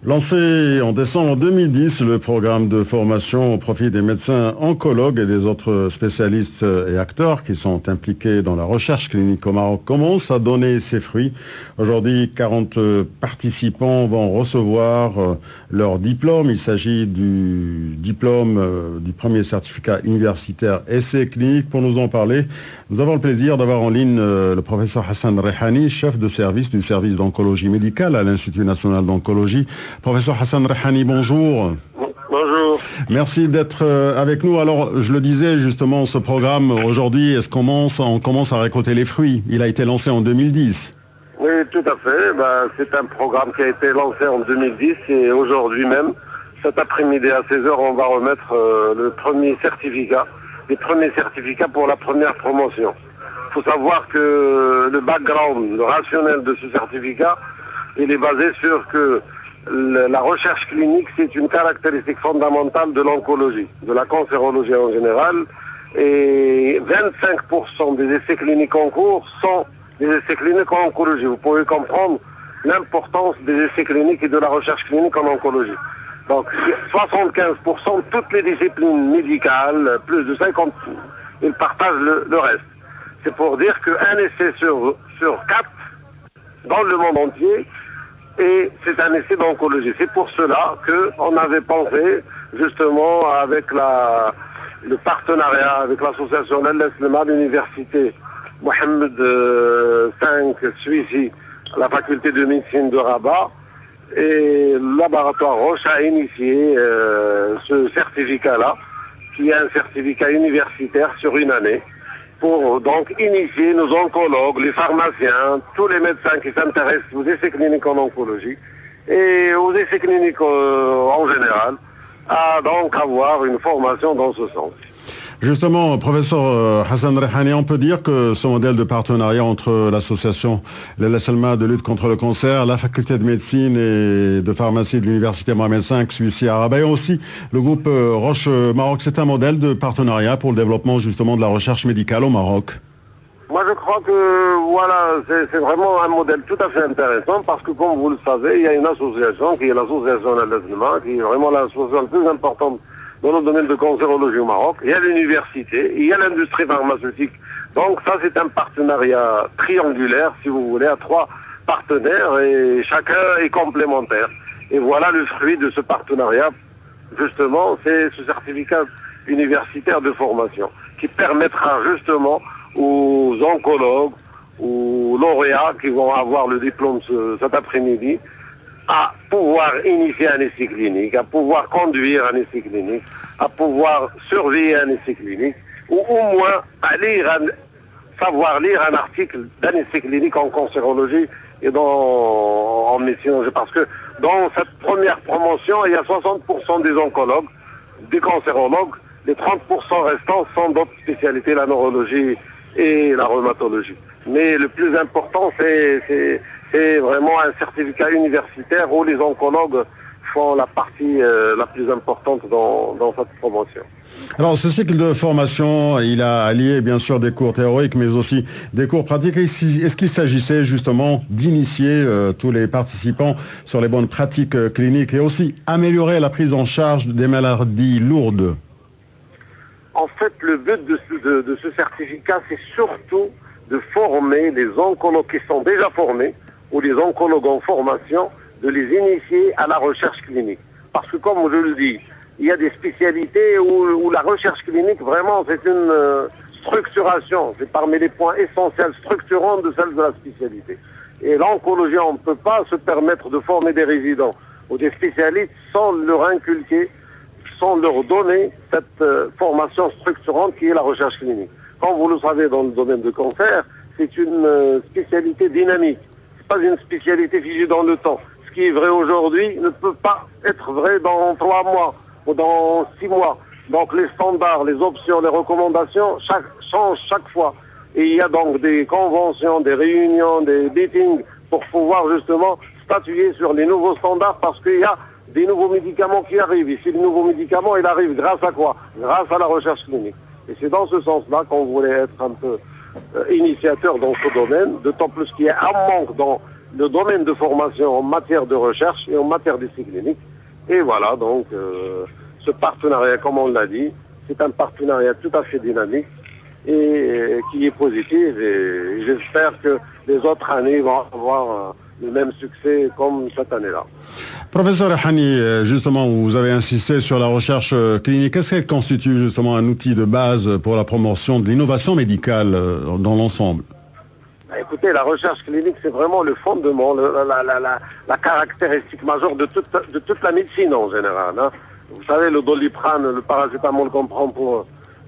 Lancé en décembre 2010, le programme de formation au profit des médecins oncologues et des autres spécialistes et acteurs qui sont impliqués dans la recherche clinique au Maroc commence à donner ses fruits. Aujourd'hui, 40 participants vont recevoir leur diplôme. Il s'agit du diplôme du premier certificat universitaire essai clinique. Pour nous en parler, nous avons le plaisir d'avoir en ligne le professeur Hassan Rehani, chef de service du service d'oncologie médicale à l'Institut national d'oncologie. Professeur Hassan Rehani, bonjour. Bonjour. Merci d'être avec nous. Alors, je le disais justement, ce programme aujourd'hui, on commence à récolter les fruits. Il a été lancé en 2010. Oui, tout à fait. C'est un programme qui a été lancé en 2010 et aujourd'hui même, cet après-midi à 16h, on va remettre les premiers certificats pour la première promotion. Il faut savoir que le background, le rationnel de ce certificat, il est basé sur que la recherche clinique, c'est une caractéristique fondamentale de l'oncologie, de la cancérologie en général, et 25% des essais cliniques en cours sont des essais cliniques en oncologie. Vous pouvez comprendre l'importance des essais cliniques et de la recherche clinique en oncologie. Donc 75%, toutes les disciplines médicales, plus de 50%, ils partagent le reste. C'est pour dire qu'un essai sur 4 dans le monde entier, et c'est un essai d'oncologie. C'est pour cela qu'on avait pensé, justement, avec le partenariat avec l'association Al-Aslama, l'université Mohamed V Suissi, la faculté de médecine de Rabat, et le laboratoire Roche a initié ce certificat-là, qui est un certificat universitaire sur une année, pour donc initier nos oncologues, les pharmaciens, tous les médecins qui s'intéressent aux essais cliniques en oncologie et aux essais cliniques en général, à donc avoir une formation dans ce sens. Justement, professeur Hassan Rehani, on peut dire que ce modèle de partenariat entre l'association Al-Aslama de lutte contre le cancer, la faculté de médecine et de pharmacie de l'université Mohamed V Suissi à Rabat et aussi le groupe Roche Maroc, c'est un modèle de partenariat pour le développement justement de la recherche médicale au Maroc. Moi, je crois que voilà, c'est vraiment un modèle tout à fait intéressant parce que, comme vous le savez, il y a une association qui est l'association Al-Aslama, qui est vraiment l'association la plus importante dans le domaine de cancérologie au Maroc. Il y a l'université, il y a l'industrie pharmaceutique. Donc ça, c'est un partenariat triangulaire, si vous voulez, à 3 partenaires et chacun est complémentaire. Et voilà le fruit de ce partenariat, justement, c'est ce certificat universitaire de formation qui permettra justement aux oncologues, aux lauréats qui vont avoir le diplôme cet après-midi, à pouvoir initier un essai clinique, à pouvoir conduire un essai clinique, à pouvoir surveiller un essai clinique, ou au moins à savoir lire un article d'un essai clinique en cancérologie et en médecine. Parce que dans cette première promotion, il y a 60% des oncologues, des cancérologues, les 30% restants sont d'autres spécialités, la neurologie et la rhumatologie. Mais le plus important, c'est vraiment un certificat universitaire où les oncologues font la partie la plus importante dans cette promotion. Alors, ce cycle de formation, il a allié bien sûr des cours théoriques, mais aussi des cours pratiques. Est-ce qu'il s'agissait justement d'initier tous les participants sur les bonnes pratiques cliniques et aussi améliorer la prise en charge des maladies lourdes? En fait, le but de ce certificat, c'est surtout de former les oncologues qui sont déjà formés ou les oncologues en formation, de les initier à la recherche clinique. Parce que comme je le dis, il y a des spécialités où la recherche clinique, vraiment, c'est une structuration. C'est parmi les points essentiels structurants de celle de la spécialité. Et l'oncologie, on ne peut pas se permettre de former des résidents ou des spécialistes sans leur inculquer, sans leur donner cette formation structurante qui est la recherche clinique. Comme vous le savez, dans le domaine du cancer, c'est une spécialité dynamique. C'est pas une spécialité figée dans le temps. Ce qui est vrai aujourd'hui ne peut pas être vrai dans 3 mois ou dans 6 mois. Donc les standards, les options, les recommandations changent chaque fois. Et il y a donc des conventions, des réunions, des meetings pour pouvoir justement statuer sur les nouveaux standards parce qu'il y a des nouveaux médicaments qui arrivent. Et ces nouveaux médicaments, ils arrivent grâce à quoi? Grâce à la recherche clinique. Et c'est dans ce sens-là qu'on voulait être un peu initiateur dans ce domaine, d'autant plus qu'il y a un manque dans le domaine de formation en matière de recherche et en matière d'essai clinique. Et voilà, donc, ce partenariat, comme on l'a dit, c'est un partenariat tout à fait dynamique et qui est positif. Et j'espère que les autres années vont avoir le même succès comme cette année-là. Professeur Rehani, justement, vous avez insisté sur la recherche clinique. Est-ce qu'elle constitue justement un outil de base pour la promotion de l'innovation médicale dans l'ensemble? Écoutez, la recherche clinique, c'est vraiment le fondement, la caractéristique majeure de toute la médecine en général. Hein. Vous savez, le Doliprane, le paracétamol qu'on prend pour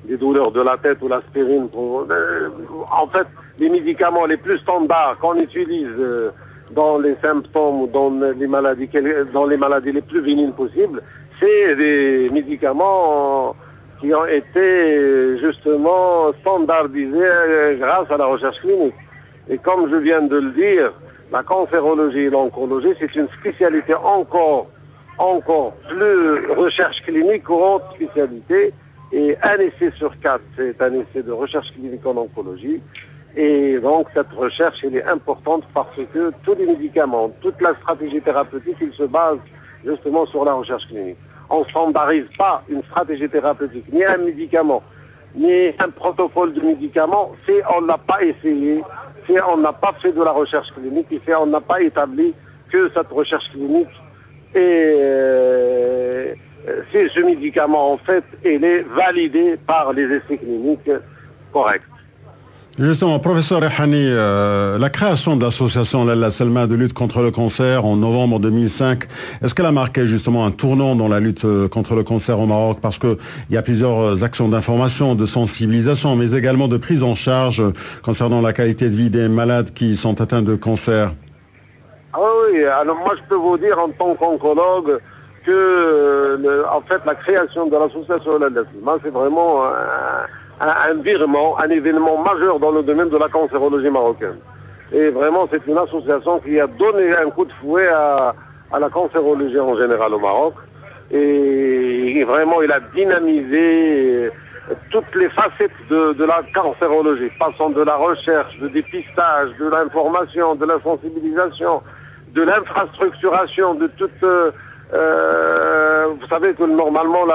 les douleurs de la tête ou l'aspirine, en fait, les médicaments les plus standards qu'on utilise dans les symptômes ou dans les maladies les plus bénignes possibles, c'est des médicaments qui ont été justement standardisés grâce à la recherche clinique. Et comme je viens de le dire, la cancérologie et l'oncologie, c'est une spécialité encore plus recherche clinique qu'autre spécialité. Et un essai sur 4, c'est un essai de recherche clinique en oncologie. Et donc, cette recherche, elle est importante parce que tous les médicaments, toute la stratégie thérapeutique, ils se basent justement sur la recherche clinique. On ne standardise pas une stratégie thérapeutique, ni un médicament, ni un protocole de médicament, si on n'a pas essayé, si on n'a pas fait de la recherche clinique, et si on n'a pas établi que cette recherche clinique est... si ce médicament, en fait, il est validé par les essais cliniques corrects. Justement, professeur Rehani, la création de l'association Lalla Selma de lutte contre le cancer en novembre 2005, est-ce qu'elle a marqué justement un tournant dans la lutte contre le cancer au Maroc? Parce qu'il y a plusieurs actions d'information, de sensibilisation, mais également de prise en charge concernant la qualité de vie des malades qui sont atteints de cancer. Ah oui, alors moi je peux vous dire en tant qu'oncologue que en fait la création de l'association Lalla Selma, c'est vraiment un virement, un événement majeur dans le domaine de la cancérologie marocaine. Et vraiment, c'est une association qui a donné un coup de fouet à la cancérologie en général au Maroc. Et vraiment, il a dynamisé toutes les facettes de la cancérologie, passant de la recherche, de dépistage, de l'information, de la sensibilisation, de l'infrastructuration, de toute... vous savez que normalement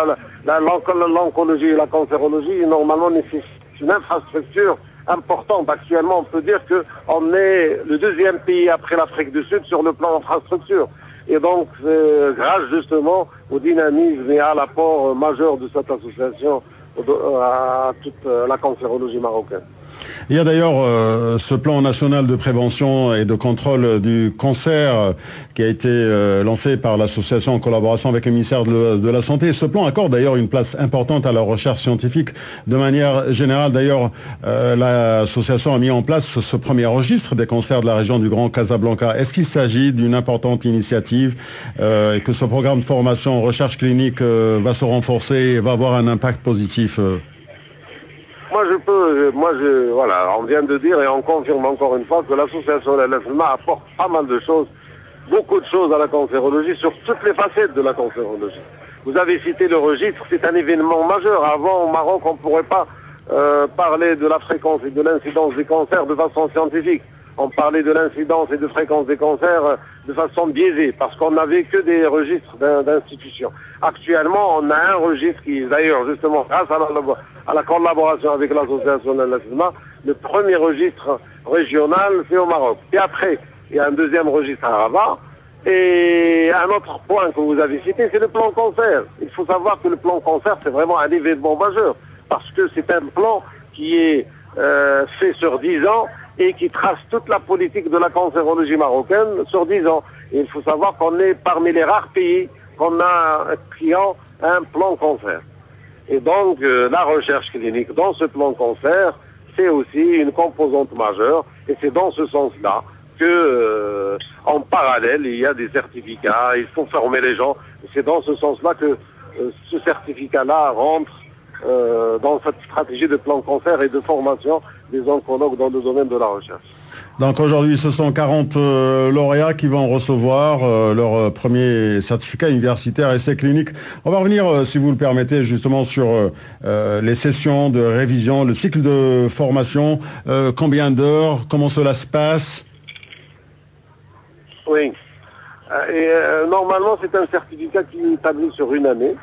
l'oncologie et la cancérologie normalement nécessitent une infrastructure importante. Actuellement, on peut dire qu'on est le deuxième pays après l'Afrique du Sud sur le plan infrastructure. Et donc, grâce justement au dynamisme et à l'apport majeur de cette association à toute la cancérologie marocaine. Il y a d'ailleurs ce plan national de prévention et de contrôle du cancer qui a été lancé par l'association en collaboration avec le ministère de la Santé. Ce plan accorde d'ailleurs une place importante à la recherche scientifique. De manière générale, d'ailleurs, l'association a mis en place ce premier registre des cancers de la région du Grand Casablanca. Est-ce qu'il s'agit d'une importante initiative et que ce programme de formation en recherche clinique va se renforcer et va avoir un impact positif voilà, on vient de dire et on confirme encore une fois que l'association Lalla Selma apporte pas mal de choses, beaucoup de choses à la cancérologie sur toutes les facettes de la cancérologie. Vous avez cité le registre, c'est un événement majeur. Avant, au Maroc, on ne pourrait pas parler de la fréquence et de l'incidence des cancers de façon scientifique. On parlait de l'incidence et de fréquence des cancers de façon biaisée, parce qu'on n'avait que des registres d'institutions. Actuellement, on a un registre qui, d'ailleurs, justement, grâce à la collaboration avec l'association Lalla Selma, le premier registre régional, c'est au Maroc. Et après, il y a un deuxième registre à Rabat. Et un autre point que vous avez cité, c'est le plan cancer. Il faut savoir que le plan cancer, c'est vraiment un événement majeur, parce que c'est un plan qui est fait sur 10 ans, et qui trace toute la politique de la cancérologie marocaine sur 10 ans. Et il faut savoir qu'on est parmi les rares pays qui ont un plan cancer. Et donc, la recherche clinique dans ce plan cancer, c'est aussi une composante majeure, et c'est dans ce sens-là que, en parallèle, il y a des certificats, il faut former les gens, et c'est dans ce sens-là que ce certificat-là rentre dans cette stratégie de plan cancer et de formation des oncologues dans le domaine de la recherche. Donc aujourd'hui, ce sont 40 lauréats qui vont recevoir leur premier certificat universitaire essai clinique. On va revenir, si vous le permettez, justement sur les sessions de révision, le cycle de formation, combien d'heures, comment cela se passe? Oui. Normalement, c'est un certificat qui est établi sur une année.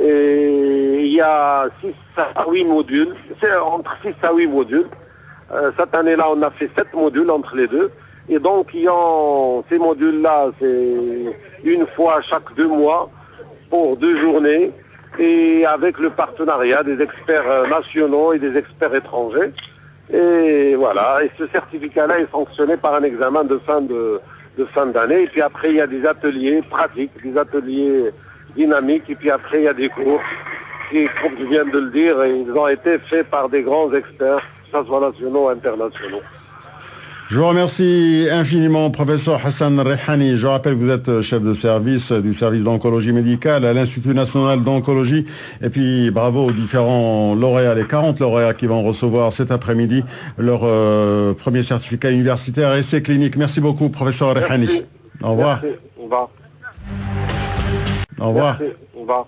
Et il y a 6 à 8 modules. C'est entre 6 à 8 modules. Cette année-là, on a fait 7 modules entre les deux. Et donc, ces modules-là, c'est une fois chaque 2 mois pour 2 journées. Et avec le partenariat des experts nationaux et des experts étrangers. Et voilà. Et ce certificat-là est sanctionné par un examen de fin d'année. Et puis après, il y a des ateliers pratiques, des ateliers dynamiques. Et puis après, il y a des cours qui, comme je viens de le dire, ils ont été faits par des grands experts, que ce soit nationaux ou internationaux. Je vous remercie infiniment, professeur Hassan Rehani. Je rappelle que vous êtes chef de service du service d'oncologie médicale à l'Institut national d'oncologie. Et puis, bravo aux différents lauréats, les 40 lauréats qui vont recevoir cet après-midi leur premier certificat universitaire essai clinique. Merci beaucoup, professeur Rehani. Au revoir. Merci. Au revoir. Au revoir. Merci. Au revoir.